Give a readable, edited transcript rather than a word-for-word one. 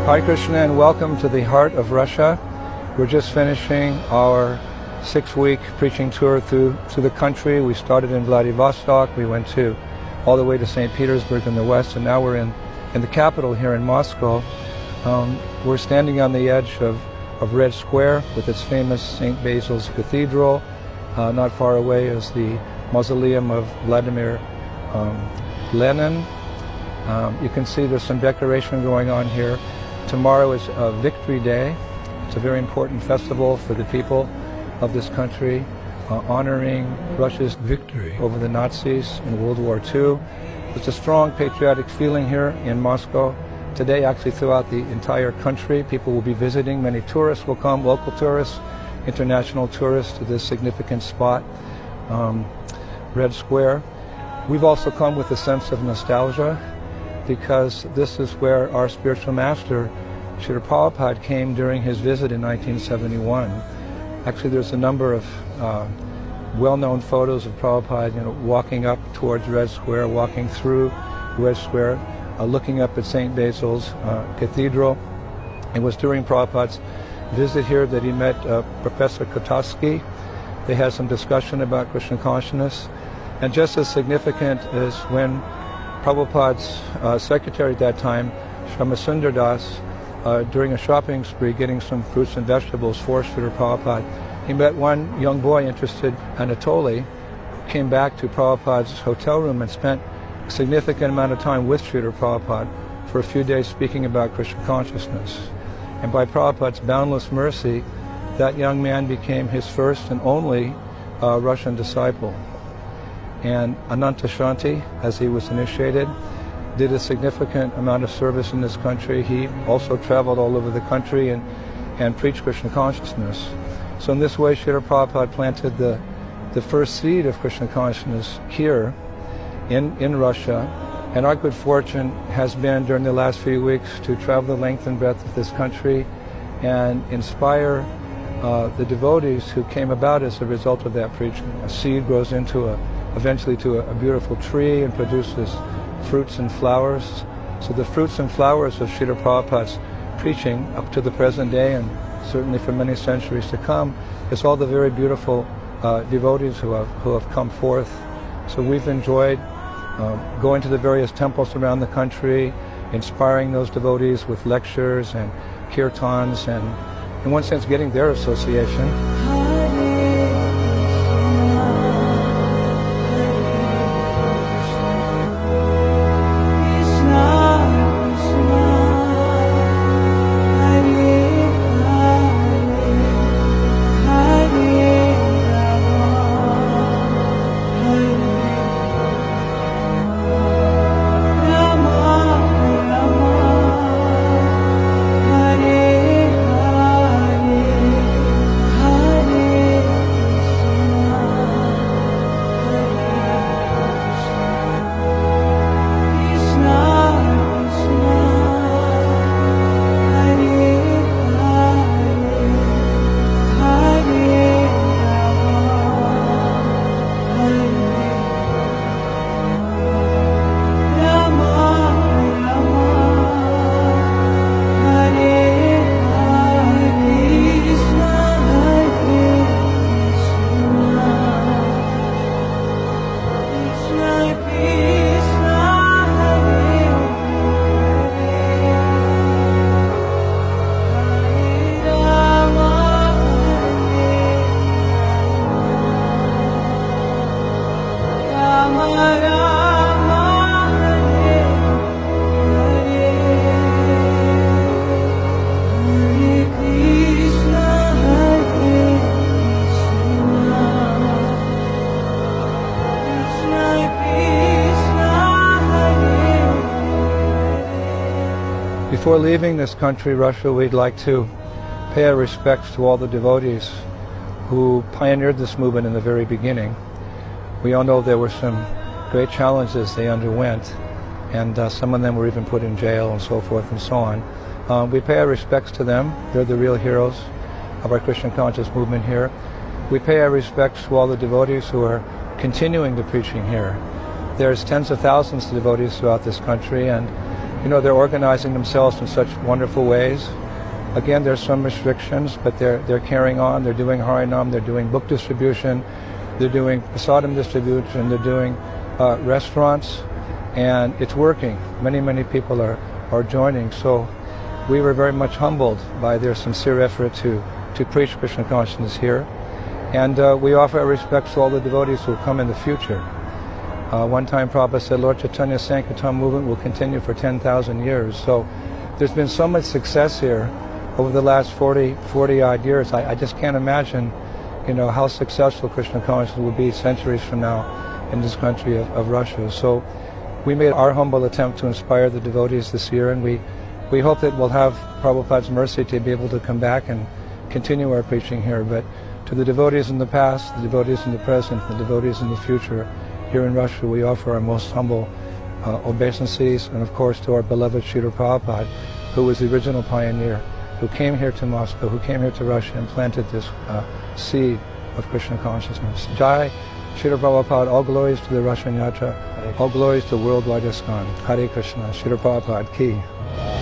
Hare Krishna and welcome to the heart of Russia. We're just finishing our 6-week preaching tour through the country. We started in Vladivostok, we went all the way to St. Petersburg in the west, and now we're in the capital here in Moscow. We're standing on the edge of Red Square with its famous St. Basil's Cathedral. Not far away is the mausoleum of Vladimir Lenin. You can see there's some decoration going on here. Tomorrow is Victory Day. It's a very important festival for the people of this country, honoring Russia's victory over the Nazis in World War II. There's a strong patriotic feeling here in Moscow. Today, actually throughout the entire country, people will be visiting. Many tourists will come, local tourists, international tourists, to this significant spot, Red Square. We've also come with a sense of nostalgia, because this is where our spiritual master, Srila Prabhupada, came during his visit in 1971. Actually, there's a number of well-known photos of Prabhupada, walking up towards Red Square, walking through Red Square, looking up at St. Basil's Cathedral. It was during Prabhupada's visit here that he met Professor Kotowski. They had some discussion about Krishna consciousness. And just as significant is when Prabhupada's secretary at that time, Shyamasundar Das, during a shopping spree, getting some fruits and vegetables for Srila Prabhupada, he met one young boy interested, Anatoly, who came back to Prabhupada's hotel room and spent a significant amount of time with Srila Prabhupada for a few days speaking about Krishna consciousness. And by Prabhupada's boundless mercy, that young man became his first and only Russian disciple. And Ananta Shanti, as he was initiated, did a significant amount of service in this country. He also traveled all over the country and preached Krishna consciousness. So in this way, Srila Prabhupada planted the first seed of Krishna consciousness here in Russia. And our good fortune has been, during the last few weeks, to travel the length and breadth of this country and inspire the devotees who came about as a result of that preaching. A seed grows eventually to a beautiful tree and produces fruits and flowers. So the fruits and flowers of Srila Prabhupada's preaching up to the present day, and certainly for many centuries to come, is all the very beautiful devotees who have come forth. So we've enjoyed going to the various temples around the country, inspiring those devotees with lectures and kirtans, and in one sense getting their association. Before leaving this country, Russia, we'd like to pay our respects to all the devotees who pioneered this movement in the very beginning. We all know there were some great challenges they underwent, and some of them were even put in jail and so forth and so on. We pay our respects to them. They're the real heroes of our Krishna conscious movement here. We pay our respects to all the devotees who are continuing the preaching here. There's tens of thousands of devotees throughout this country, and they're organizing themselves in such wonderful ways. Again, there's some restrictions, but they're carrying on. They're doing Harinam, they're doing book distribution, they're doing prasadam distribution, they're doing restaurants, and it's working. Many people are joining. So we were very much humbled by their sincere effort to preach Krishna consciousness here. And we offer our respects to all the devotees who will come in the future. One time Prabhupada said Lord Chaitanya's Sankirtan movement will continue for 10,000 years. So there's been so much success here over the last 40 odd years. I just can't imagine, how successful Krishna consciousness will be centuries from now in this country of Russia. So we made our humble attempt to inspire the devotees this year, and we hope that we'll have Prabhupada's mercy to be able to come back and continue our preaching here. But to the devotees in the past, the devotees in the present, the devotees in the future, here in Russia, we offer our most humble obeisances, and of course to our beloved Srila Prabhupada, who was the original pioneer, who came here to Moscow, who came here to Russia and planted this seed of Krishna consciousness. Jai Srila Prabhupada, all glories to the Russian Yatra, all glories to worldwide ISKCON. Hare Krishna, Srila Prabhupada ki.